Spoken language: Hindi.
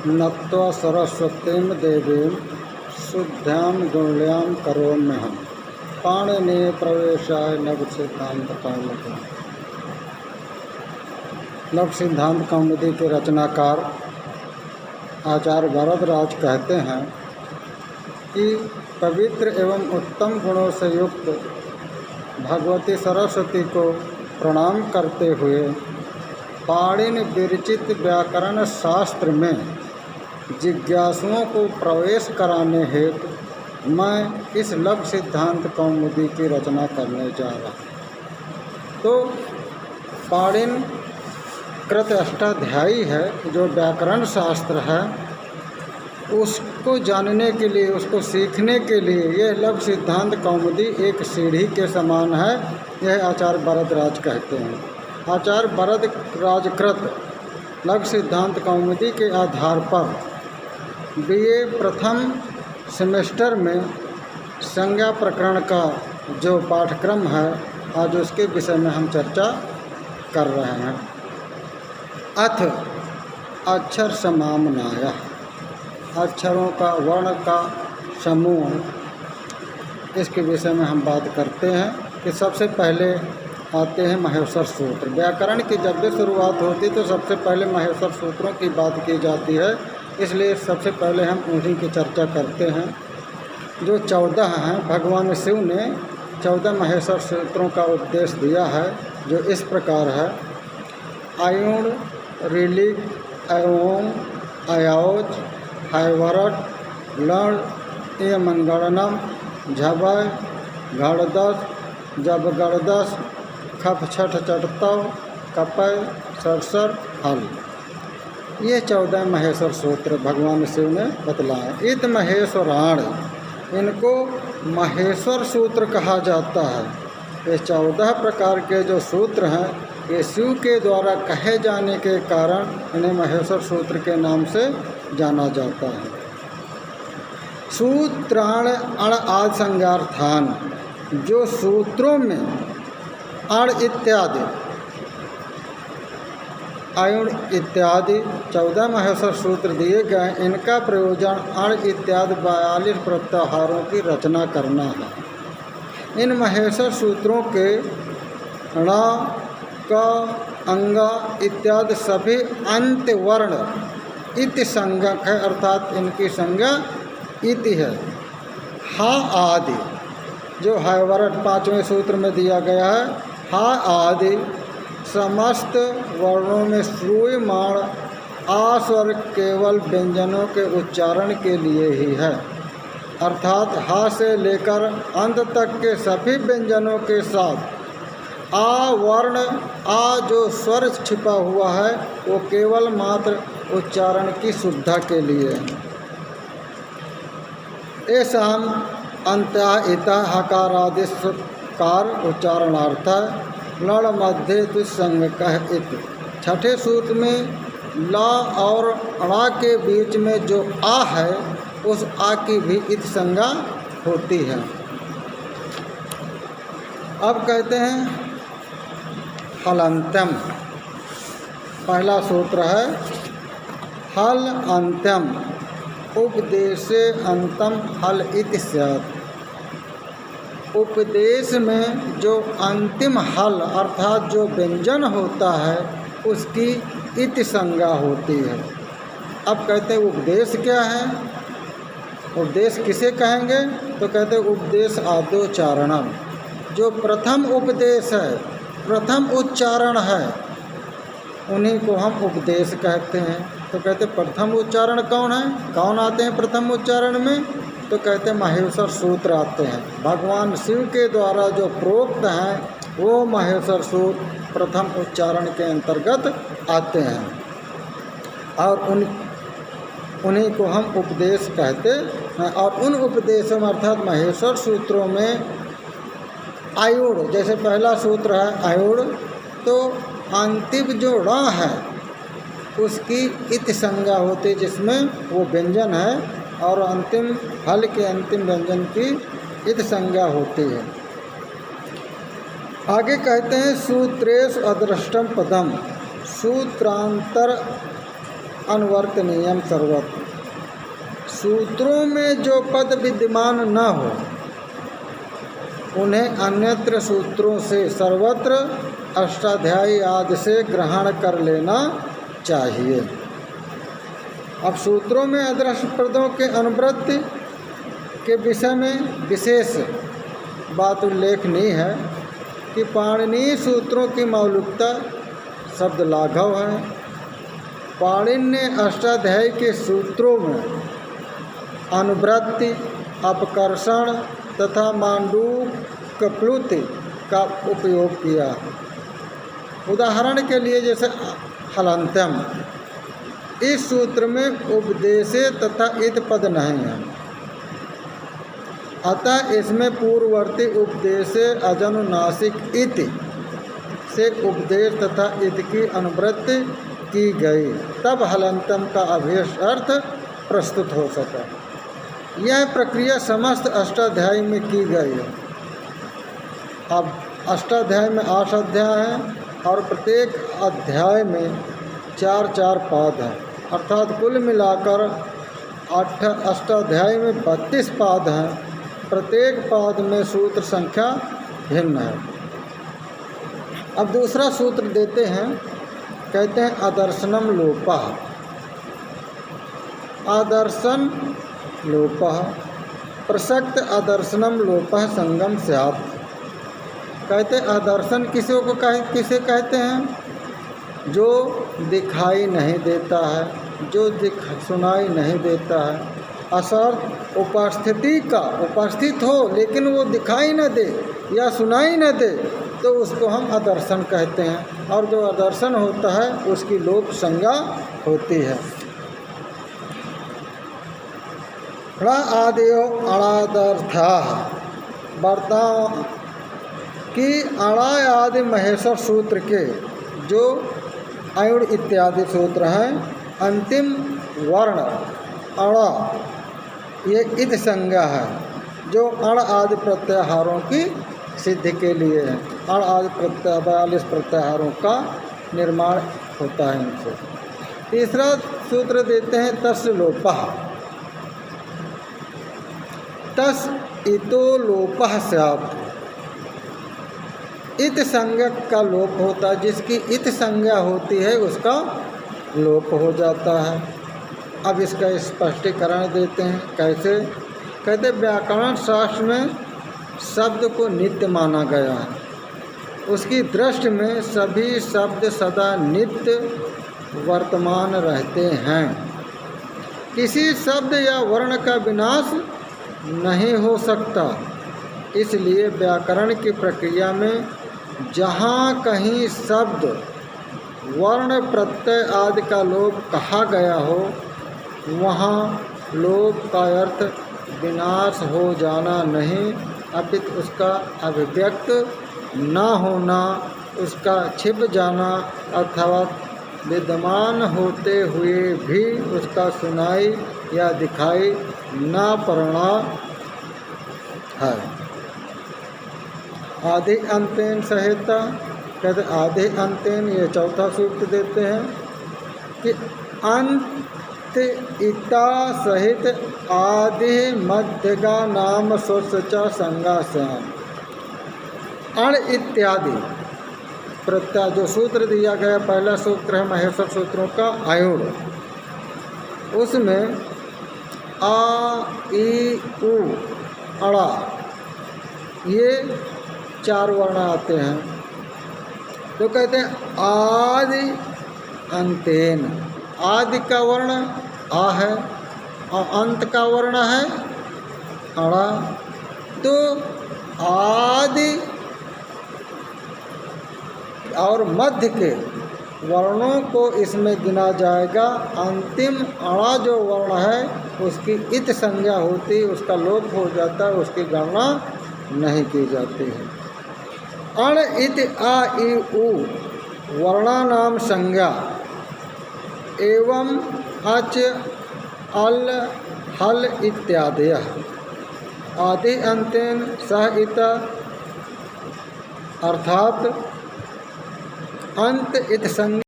नत्वा सरस्वतीं देवीं शुद्ध्यां गुण्यां करोम्यहं पाणिनीय प्रवेशाय नव सिद्धांत कौमुदी। नव सिद्धांत कौमुदी के रचनाकार आचार्य भरद्वाज कहते हैं कि पवित्र एवं उत्तम गुणों से युक्त भगवती सरस्वती को प्रणाम करते हुए पाणिनि विरचित व्याकरण शास्त्र में जिज्ञासुओं को प्रवेश कराने हेतु मैं इस लव सिद्धांत कौमुदी की रचना करने जा रहा हूँ। तो पाणिनि कृत अष्टाध्यायी है जो व्याकरण शास्त्र है, उसको जानने के लिए, उसको सीखने के लिए यह लव सिद्धांत कौमुदी एक सीढ़ी के समान है, यह आचार्य भरद्वाज कहते हैं। आचार्य भरद्वाज कृत लव सिद्धांत कौमुदी के आधार पर बीए प्रथम सेमेस्टर में संज्ञा प्रकरण का जो पाठ्यक्रम है, आज उसके विषय में हम चर्चा कर रहे हैं। अथ अक्षर समामनाया, अक्षरों का वर्ण का समूह, इसके विषय में हम बात करते हैं कि सबसे पहले आते हैं महेश्वर सूत्र। व्याकरण की जब भी शुरुआत होती तो सबसे पहले महेश्वर सूत्रों की बात की जाती है, इसलिए सबसे पहले हम उन्हीं की चर्चा करते हैं। जो 14 हैं, भगवान शिव ने 14 महेश्वर सूत्रों का उपदेश दिया है, जो इस प्रकार है। आयुण, ऋलिक, अयोम, अयावच, हैवरट, लण, मंगणनम, झभय, घड़दस, जबगड़दस, खप छठ चटतव, कपय, सरसर, हल। ये 14 महेश्वर सूत्र भगवान शिव ने बतलाए। इत महेश्वराण, इनको महेश्वर सूत्र कहा जाता है। ये 14 प्रकार के जो सूत्र हैं, ये शिव के द्वारा कहे जाने के कारण इन्हें महेश्वर सूत्र के नाम से जाना जाता है। सूत्राण अण आदि संज्ञार्थान, जो सूत्रों में अण इत्यादि, आयुण इत्यादि 14 महेश्वर सूत्र दिए गए, इनका प्रयोजन अण इत्यादि 42 प्रत्याहारों की रचना करना है। इन महेश्वर सूत्रों के ण, क, अंग इत्यादि सभी अंत वर्ण इति संज्ञक है, अर्थात इनकी संज्ञा इति है। हा आदि, जो हैवरट 5वें सूत्र में दिया गया है, हा आदि समस्त वर्णों में श्रूयमाण आ स्वर केवल व्यंजनों के उच्चारण के लिए ही है, अर्थात हा से लेकर अंत तक के सभी व्यंजनों के साथ आ वर्ण, आ जो स्वर छिपा हुआ है, वो केवल मात्र उच्चारण की शुद्धता के लिए है। ऐसा हम अंत्या इता हकारादिकार उच्चारणार्थ लण मध्य दुसंग कह इत। छठे सूत्र में ला और अड़ा के बीच में जो आ है, उस आ की भी इत संज्ञा होती है। अब कहते हैं हलंत्यम। पहला सूत्र है हल अंत्यम, उपदेशे अंतम हल इति स्यात्। उपदेश में जो अंतिम हल अर्थात जो व्यंजन होता है, उसकी इति संज्ञा होती है। अब कहते हैं उपदेश क्या है, उपदेश किसे कहेंगे, तो कहते हैं उपदेश आद्योच्चारणम, जो प्रथम उपदेश है, प्रथम उच्चारण है, उन्हीं को हम उपदेश कहते हैं। तो कहते प्रथम उच्चारण कौन है, कौन आते हैं प्रथम उच्चारण में, तो कहते महेश्वर सूत्र आते हैं। भगवान शिव के द्वारा जो प्रोक्त हैं, वो महेश्वर सूत्र प्रथम उच्चारण के अंतर्गत आते हैं, और उन्हीं को हम उपदेश कहते हैं। और उन उपदेशों में अर्थात महेश्वर सूत्रों में आयुड़, जैसे पहला सूत्र है आयुड़, तो अंतिम जो ण है उसकी इत संज्ञा होती, जिसमें वो व्यंजन है, और अंतिम हल के अंतिम व्यंजन की इत संज्ञा होती है। आगे कहते हैं सूत्रेश अदृष्टम पदम, सूत्रांतर अनुवर्तनीयम सर्वत्र। सूत्रों में जो पद विद्यमान न हो उन्हें अन्यत्र सूत्रों से सर्वत्र अष्टाध्यायी आदि से ग्रहण कर लेना चाहिए। अब सूत्रों में अदृश्य पदों के अनुवृत्ति के विषय में विशेष बात उल्लेखनीय है कि पाणिनीय सूत्रों की मौलिकता शब्द लाघव है। पाणिनि ने अष्टाध्यायी के सूत्रों में अनुवृत्ति, अपकर्षण तथा मांडूक्यप्लुति का उपयोग किया। उदाहरण के लिए जैसे हलन्त्यम, इस सूत्र में उपदेशे तथा इत पद नहीं है, अतः इसमें पूर्ववर्ती उपदेशे अजनुनासिक इति से उपदेश तथा इत की अनुवृत्ति की गई, तब हलन्त्यम का अभेश अर्थ प्रस्तुत हो सका। यह प्रक्रिया समस्त अष्टाध्यायी में की गई है। अब अष्टाध्याय में 8 अध्याय हैं और प्रत्येक अध्याय में 4-4 पाद हैं, अर्थात कुल मिलाकर अष्टाध्याय में 32 पाद हैं। प्रत्येक पाद में सूत्र संख्या भिन्न है। अब दूसरा सूत्र देते हैं, कहते हैं अदर्शनम लोपः। आदर्शन लोपः प्रसक्त अदर्शनम लोपः संगम स्यात्। कहते आदर्शन किसे कहते हैं? जो दिखाई नहीं देता है, जो सुनाई नहीं देता है। असर्थ उपस्थिति का उपस्थित हो लेकिन वो दिखाई न दे या सुनाई न दे तो उसको हम अदर्शन कहते हैं। और जो अदर्शन होता है उसकी लोप संज्ञा होती है। आदियो अणादर्था वार्ताओं की अणा आदि महेश्वर सूत्र के जो अयुण इत्यादि सूत्र हैं, अंतिम वर्ण अणा ये इत संज्ञा है जो अण आदि प्रत्याहारों की सिद्धि के लिए है। अण आदि 42 प्रत्याहारों का निर्माण होता है इनसे। तीसरा सूत्र देते हैं तस् लोपः। तस् इतो लोपः स्यात्। इत संज्ञक का लोप होता है, जिसकी इत संज्ञा होती है उसका लोप हो जाता है। अब इसका स्पष्टीकरण देते हैं, कैसे? कहते व्याकरण शास्त्र में शब्द को नित्य माना गया है। उसकी दृष्टि में सभी शब्द सदा नित्य वर्तमान रहते हैं। किसी शब्द या वर्ण का विनाश नहीं हो सकता। इसलिए व्याकरण की प्रक्रिया में जहाँ कहीं शब्द वर्ण प्रत्यय आदि का लोप कहा गया हो वहाँ लोप का अर्थ विनाश हो जाना नहीं, अपितु उसका अभिव्यक्त न होना, उसका छिप जाना अथवा विद्यमान होते हुए भी उसका सुनाई या दिखाई न पड़ना है। आदि अंतेन सहिता, कहते आदि अंतेन ये चौथा सूत्र देते हैं कि अंत इता सहित आदि मध्यगा नाम स्वचा संगा श्याम। अण इत्यादि प्रत्यय जो सूत्र दिया गया, पहला सूत्र है महेश्वर सूत्रों का आयुण, उसमें आ ई उ अड़ा ये 4 वर्ण आते हैं। तो कहते हैं आदि अंतेन। आदि का वर्ण आ है और अंत का वर्ण है अड़ा। तो आदि और मध्य के वर्णों को इसमें गिना जाएगा। अंतिम अणा जो वर्ण है उसकी इत संज्ञा होती, उसका लोप हो जाता है, उसकी गणना नहीं की जाती है। अण इत आ ई उ वर्णानाम संज्ञा एवं अच अल हल इत्यादयः आदि अंतेन सह इत अर्थात अंत इत संज्ञा